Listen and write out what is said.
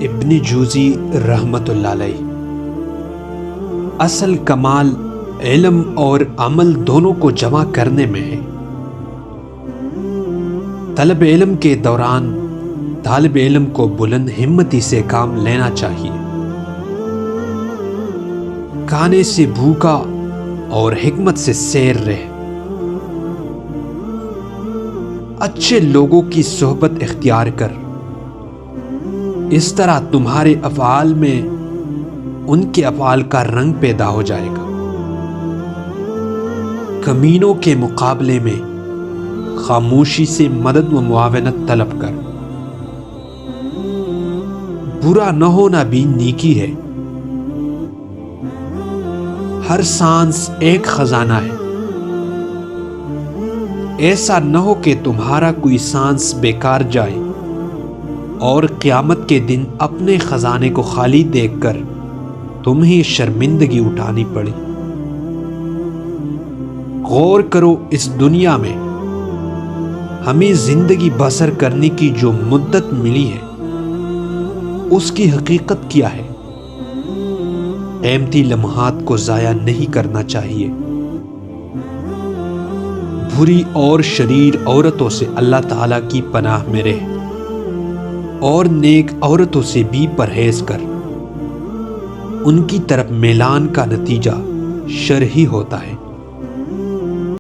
ابن جوزی رحمۃ اللہ علیہ۔ اصل کمال علم اور عمل دونوں کو جمع کرنے میں ہے۔ طلب علم کے دوران طالب علم کو بلند ہمتی سے کام لینا چاہیے، کھانے سے بھوکا اور حکمت سے سیر رہے، اچھے لوگوں کی صحبت اختیار کر، اس طرح تمہارے افعال میں ان کے افعال کا رنگ پیدا ہو جائے گا۔ کمینوں کے مقابلے میں خاموشی سے مدد و معاونت طلب کر، برا نہ ہونا بھی نیکی ہے۔ ہر سانس ایک خزانہ ہے، ایسا نہ ہو کہ تمہارا کوئی سانس بیکار جائے اور قیامت کے دن اپنے خزانے کو خالی دیکھ کر تمہیں شرمندگی اٹھانی پڑے۔ غور کرو، اس دنیا میں ہمیں زندگی بسر کرنے کی جو مدت ملی ہے اس کی حقیقت کیا ہے؟ قیمتی لمحات کو ضائع نہیں کرنا چاہیے۔ بری اور شریر عورتوں سے اللہ تعالیٰ کی پناہ میں رہ، اور نیک عورتوں سے بھی پرہیز کر، ان کی طرف میلان کا نتیجہ شر ہی ہوتا ہے۔